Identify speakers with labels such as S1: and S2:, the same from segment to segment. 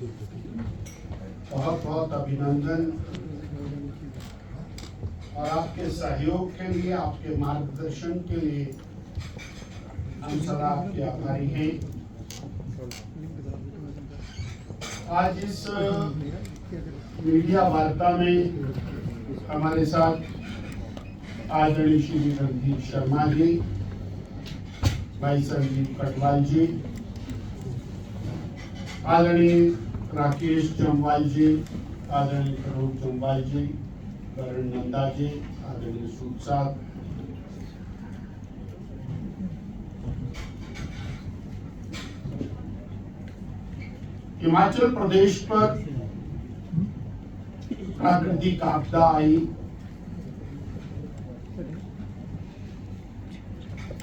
S1: बहुत बहुत अभिनंदन और आपके सहयोग के लिए, आपके मार्गदर्शन के लिए हम सदा आपके आभारी हैं। आज इस मीडिया वार्ता में हमारे साथ आदरणीय श्री रणधीर शर्मा जी, भाई संजीव कटवाल जी, आदरणीय राकेश जम्वाल जी, आदरणीय करोड़ जम्वाल जी, करण नंदा जी, आदरणीय सूद साहब, हिमाचल प्रदेश पर प्राकृतिक आपदा आई।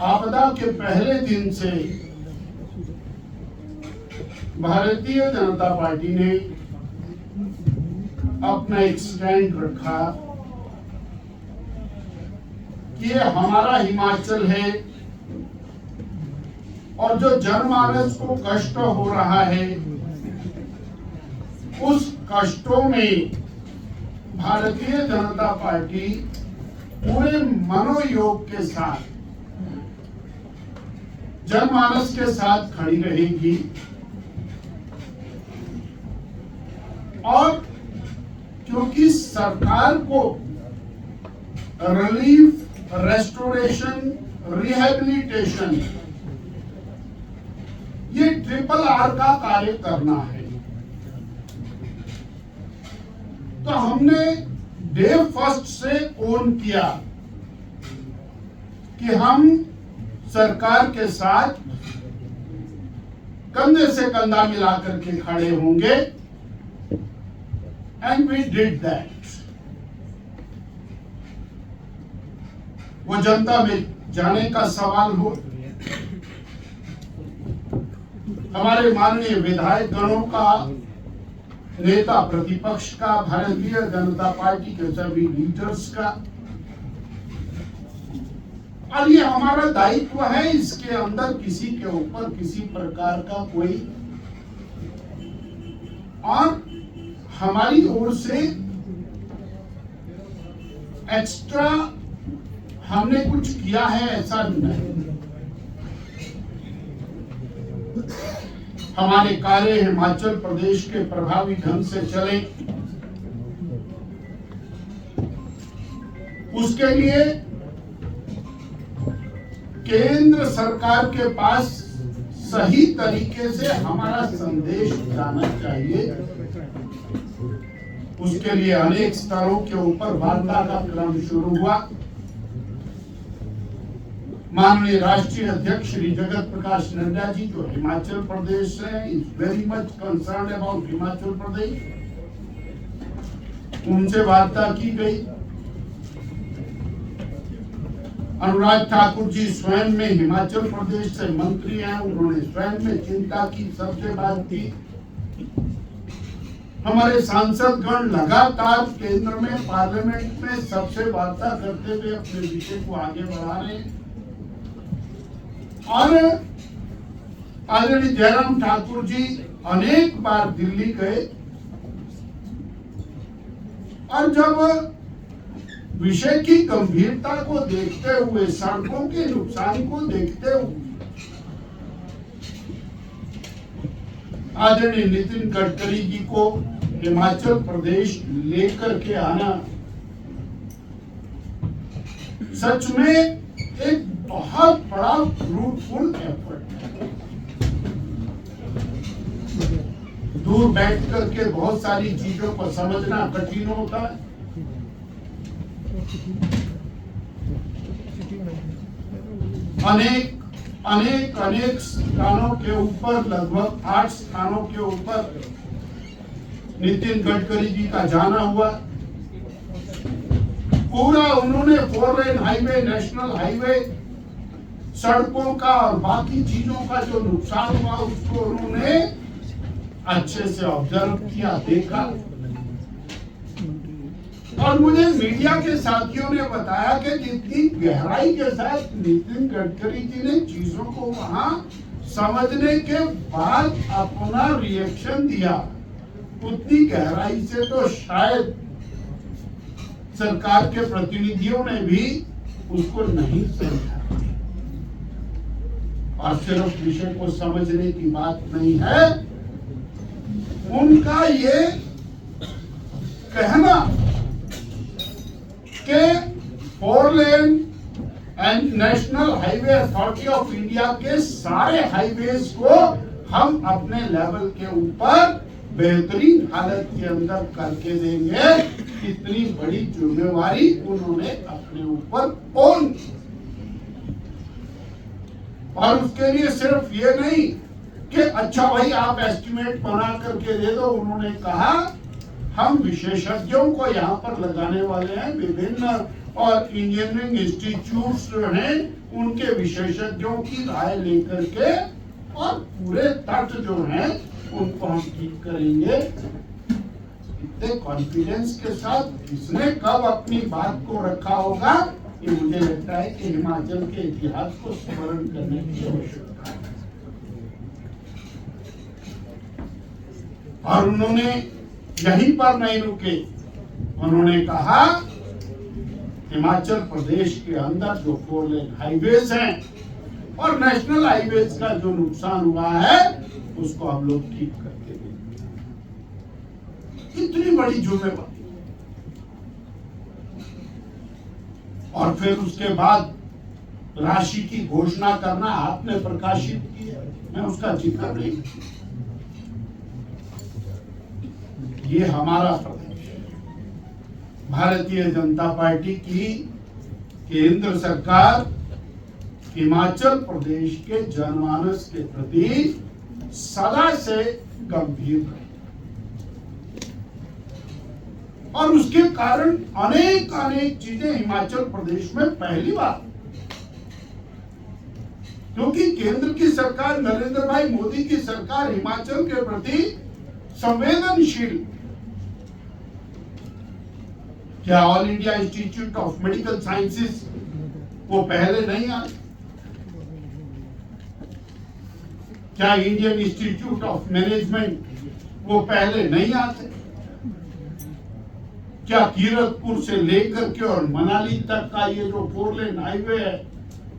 S1: आपदा के पहले दिन से भारतीय जनता पार्टी ने अपना एक स्टैंड रखा कि ये हमारा हिमाचल है और जो जनमानस को कष्ट हो रहा है उस कष्टों में भारतीय जनता पार्टी पूरे मनोयोग के साथ जनमानस के साथ खड़ी रहेगी और क्योंकि सरकार को रिलीफ, रेस्टोरेशन, रिहैबिलिटेशन ये ट्रिपल आर का कार्य करना है, तो हमने डे फर्स्ट से ओन किया कि हम सरकार के साथ कंधे से कंधा मिलाकर के खड़े होंगे एंड वी डिड दैट। वो जनता में जाने का सवाल हो, हमारे माननीय विधायक गणों का, नेता प्रतिपक्ष का, भारतीय जनता पार्टी के सभी लीडर्स का, और ये हमारा दायित्व है। इसके अंदर किसी के ऊपर किसी प्रकार का कोई और हमारी ओर से एक्स्ट्रा हमने कुछ किया है ऐसा नहीं। हमारे कार्य हिमाचल प्रदेश के प्रभावी ढंग से चले, उसके लिए केंद्र सरकार के पास सही तरीके से हमारा संदेश जाना चाहिए। उसके लिए अनेक स्तरों के ऊपर वार्ता का क्रम शुरू हुआ। माननीय राष्ट्रीय अध्यक्ष श्री जगत प्रकाश नड्डा जी जो हिमाचल प्रदेश से is very much concern about Himachal Pradesh, उनसे वार्ता की गई। अनुराग ठाकुर जी स्वयं में हिमाचल प्रदेश से मंत्री हैं, उन्होंने स्वयं में चिंता की, सबसे बात की। हमारे सांसद गण लगातार केंद्र में, पार्लियामेंट में सबसे वार्ता करते हुए अपने विषय को आगे बढ़ा रहे हैं। और आदरणीय जयराम ठाकुर जी अनेक बार दिल्ली गए और जब विषय की गंभीरता को देखते हुए, सड़कों के नुकसान को देखते हुए, आदरणीय नितिन गडकरी जी को हिमाचल प्रदेश लेकर के आना सच में एक बहुत बड़ा फ्रूटफुल एफर्ट है। दूर बैठ करके बहुत सारी चीजों को समझना कठिन होता है। अनेक स्थानों के ऊपर, लगभग 8 स्थानों के ऊपर नितिन गडकरी जी का जाना हुआ। पूरा उन्होंने 4 लेन हाईवे, नेशनल हाईवे, सड़कों का और बाकी चीजों का जो नुकसान हुआ उसको उन्होंने अच्छे से ऑब्जर्व किया, देखा। और मुझे मीडिया के साथियों ने बताया कि जितनी गहराई के साथ नितिन गडकरी जी ने चीजों को वहां समझने के बाद अपना रिएक्शन दिया, उतनी गहराई से तो शायद सरकार के प्रतिनिधियों ने भी उसको नहीं समझा। और सिर्फ विषय को समझने की बात नहीं है, उनका ये कहना कि 4 lane and National Highway Authority of India के सारे हाईवेज को हम अपने लेवल के ऊपर बेहतरीन हालत के अंदर करके देंगे, इतनी बड़ी जिम्मेवारी उन्होंने अपने ऊपर ओन। और उसके लिए सिर्फ ये नहीं कि अच्छा भाई आप एस्टिमेट बना करके दे दो, उन्होंने कहा हम विशेषज्ञों को यहाँ पर लगाने वाले हैं, विभिन्न और इंजीनियरिंग इंस्टीट्यूट्स जो हैं उनके विशेषज्ञों की राय लेकर के और पूरे तट जो हैं उनको हम ठीक करेंगे। इतने कॉन्फिडेंस के साथ किसने कब अपनी बात को रखा होगा, ये मुझे लगता है कि हिमाचल के इतिहास को स्मरण करने की आवश्यकता है। और उन्होंने यहीं पर नहीं रुके, उन्होंने कहा हिमाचल प्रदेश के अंदर जो 4 लेन हाईवेज हैं और नेशनल हाईवेज का जो नुकसान हुआ है उसको हम लोग ठीक करके देंगे। इतनी बड़ी जिम्मेवारी। और फिर उसके बाद राशि की घोषणा करना आपने प्रकाशित की है, मैं उसका जिक्र नहीं। ये हमारा प्रदेश, भारतीय जनता पार्टी की केंद्र सरकार हिमाचल प्रदेश के जनमानस के प्रति सदा से गंभीर है और उसके कारण अनेक चीजें हिमाचल प्रदेश में पहली बार, क्योंकि केंद्र की सरकार नरेंद्र भाई मोदी की सरकार हिमाचल के प्रति संवेदनशील। क्या all India institute of medical sciences वो पहले नहीं आए? क्या इंडियन इंस्टीट्यूट ऑफ मैनेजमेंट वो पहले नहीं आते? क्या कीरतपुर से लेकर के और मनाली तक का ये जो 4 लेन हाईवे है,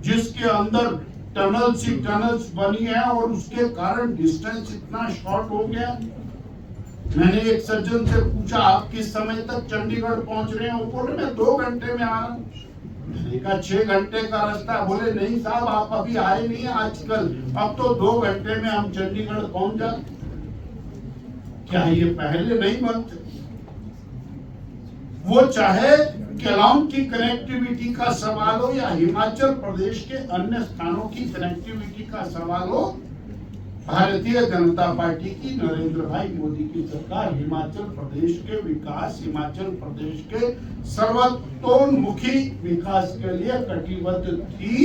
S1: जिसके अंदर टनल्स बनी है और उसके कारण डिस्टेंस इतना शॉर्ट हो गया। मैंने एक सज्जन से पूछा आप किस समय तक चंडीगढ़ पहुंच रहे हैं, वो बोले मैं 2 घंटे में आ रहा हूँ। मैंने कहा 6 घंटे का रास्ता, बोले नहीं साहब आप अभी आए नहीं है आजकल, अब तो 2 घंटे में हम चंडीगढ़ पहुंच जाते। क्या ये पहले नहीं बनते? वो चाहे केलांग की कनेक्टिविटी का सवाल हो या हिमाचल प्रदेश के अन्य स्थानों की कनेक्टिविटी का सवाल हो, भारतीय जनता पार्टी की नरेंद्र भाई मोदी की सरकार हिमाचल प्रदेश के विकास, हिमाचल प्रदेश के सर्वतोन्मुखी विकास के लिए कटिबद्ध थी,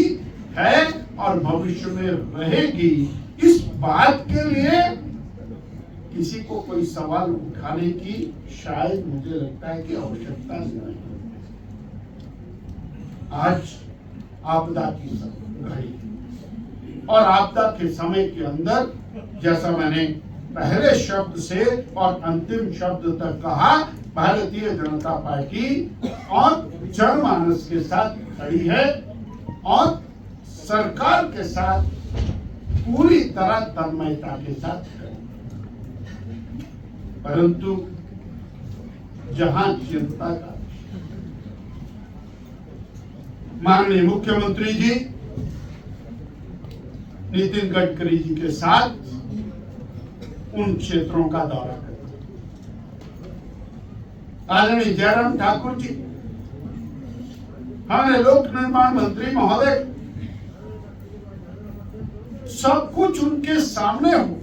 S1: है और भविष्य में रहेगी। इस बात के लिए किसी को कोई सवाल उठाने की शायद मुझे लगता है कि आवश्यकता नहीं। आज आपदा की घड़ी और आपदा के समय के अंदर, जैसा मैंने पहले शब्द से और अंतिम शब्द तक कहा, भारतीय जनता पार्टी और जनमानस के साथ खड़ी है और सरकार के साथ पूरी तरह तन्मयता के साथ खड़ी। परंतु जहां चिंता का, माननीय मुख्यमंत्री जी नितिन गडकरी जी के साथ उन क्षेत्रों का दौरा करते, आदरणीय जयराम ठाकुर जी, हमारे लोक निर्माण मंत्री महोदय, सब कुछ उनके सामने हो।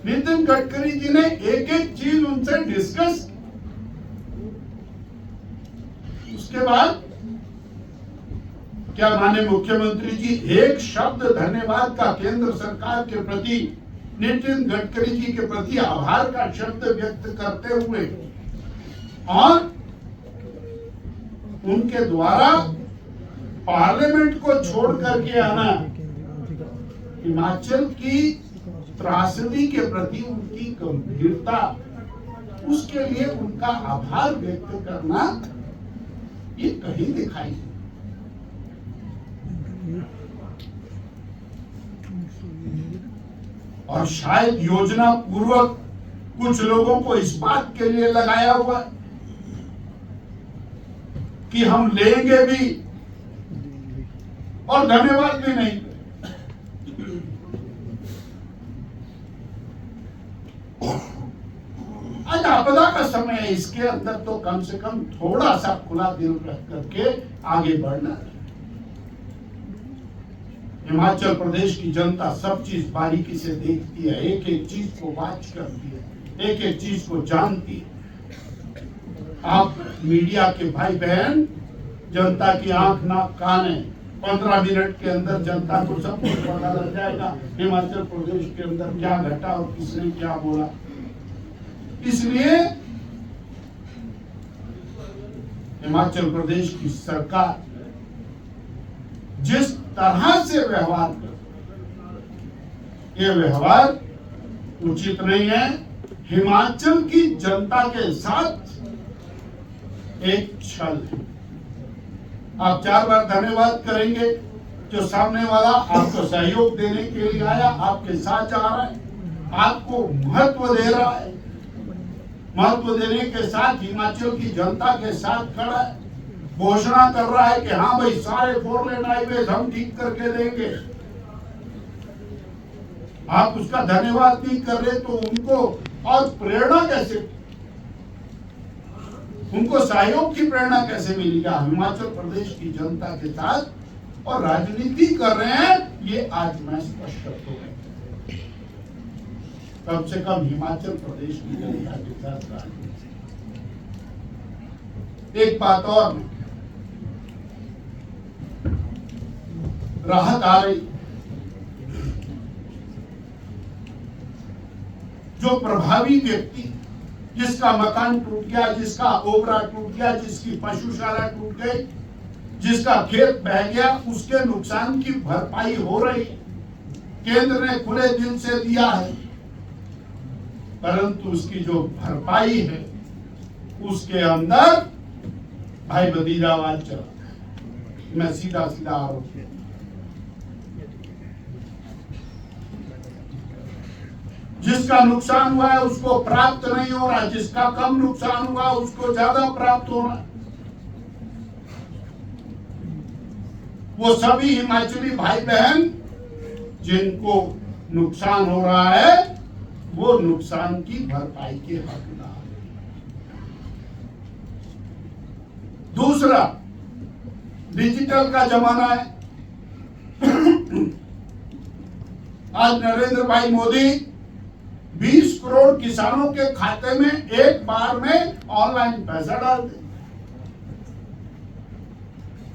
S1: नितिन गडकरी जी ने एक एक चीज उनसे डिस्कस, उसके बाद क्या माननीय मुख्यमंत्री जी एक शब्द धन्यवाद का केंद्र सरकार के प्रति, नितिन गडकरी जी के प्रति आभार का शब्द व्यक्त करते हुए और उनके द्वारा पार्लियामेंट को छोड़ करके आना हिमाचल की त्रासदी के प्रति उनकी गंभीरता, उसके लिए उनका आभार व्यक्त करना, ये कहीं दिखाई नहीं। और शायद योजना पूर्वक कुछ लोगों को इस बात के लिए लगाया हुआ कि हम लेंगे भी और धन्यवाद भी नहीं। आज आपदा का समय है, इसके अंदर तो कम से कम थोड़ा सा खुला दिल रख करके आगे बढ़ना है। हिमाचल प्रदेश की जनता सब चीज बारीकी से देखती है, एक एक चीज को वाच करती है, एक एक चीज को जानती है। आप मीडिया के भाई बहन जनता की आंख नाक कान है, 15 मिनट के अंदर जनता को सब कुछ पता लग जाएगा हिमाचल प्रदेश के अंदर क्या घटा और किसने क्या बोला। इसलिए हिमाचल प्रदेश की सरकार जिस तरह से व्यवहार कर, ये व्यवहार उचित नहीं है। हिमाचल की जनता के साथ एक छल है। आप 4 बार धन्यवाद करेंगे, जो सामने वाला आपको सहयोग देने के लिए आया, आपके साथ जा रहा है, आपको महत्व दे रहा है, महत्व देने के साथ हिमाचल की जनता के साथ खड़ा है, घोषणा कर रहा है कि हाँ भाई सारे 4 लेन हाईवे हम ठीक करके देंगे। आप उसका धन्यवाद नहीं कर रहे तो उनको और प्रेरणा कैसे, उनको सहयोग की प्रेरणा कैसे मिलेगा हिमाचल प्रदेश की जनता के साथ, और राजनीति कर रहे हैं, ये आज मैं स्पष्ट हो गया। कम से कम हिमाचल प्रदेश की जनता के साथ राजनीति। एक बात और, राहत आ रही, जो प्रभावी व्यक्ति जिसका मकान टूट गया, जिसका ओबरा टूट गया, जिसकी पशुशाला टूट गई, जिसका खेत बह गया, उसके नुकसान की भरपाई हो रही। केंद्र ने खुले दिल से दिया है, परंतु उसकी जो भरपाई है उसके अंदर भाई भतीजावाद चला। मैं सीधा सीधा आरोप, जिसका नुकसान हुआ है उसको प्राप्त नहीं हो रहा, जिसका कम नुकसान हुआ उसको ज्यादा प्राप्त हो रहा। वो सभी हिमाचली भाई बहन जिनको नुकसान हो रहा है, वो नुकसान की भरपाई के हकदार। दूसरा, डिजिटल का जमाना है। आज नरेंद्र भाई मोदी 20 करोड़ किसानों के खाते में एक बार में ऑनलाइन पैसा डाल दे,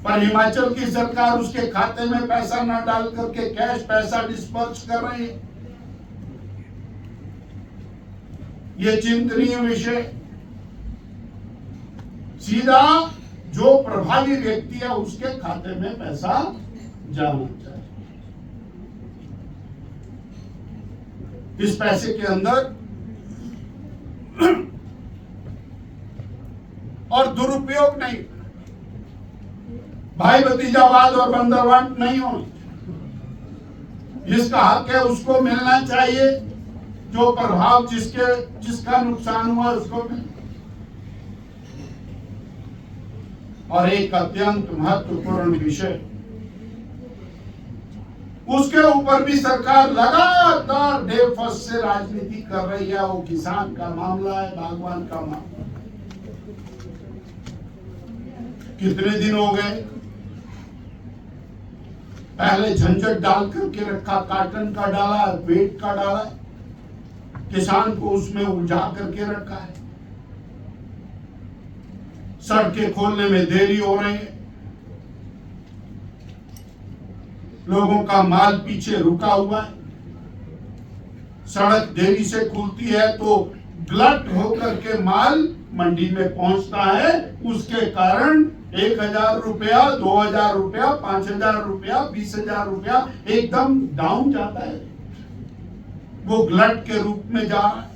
S1: पर हिमाचल की सरकार उसके खाते में पैसा न डाल करके कैश पैसा डिस्पर्स कर रही है। ये चिंतनीय विषय। सीधा जो प्रभावी व्यक्ति है उसके खाते में पैसा जाना चाहिए। इस पैसे के अंदर और दुरुपयोग नहीं, भाई भतीजावाद और बंदरवांट नहीं हो। जिसका हक है उसको मिलना चाहिए, जो प्रभाव जिसका नुकसान हुआ उसको मिले। और एक अत्यंत महत्वपूर्ण विषय, उसके ऊपर भी सरकार लगातार डे फर्स्ट से राजनीति कर रही है। वो किसान का मामला है, बागवान का मामला। कितने दिन हो गए, पहले झंझट डाल करके रखा, काटन का डाला, वेट का डाला, किसान को उसमें उलझा करके रखा है। सड़कें खोलने में देरी हो रही है, लोगों का माल पीछे रुका हुआ है। सड़क देरी से खुलती है तो ग्लट होकर के माल मंडी में पहुंचता है, उसके कारण 1,000 रुपया, 2,000 रुपया, 5,000 रुपया, 20,000 रुपया एकदम डाउन जाता है। वो ग्लट के रूप में जा रहा है।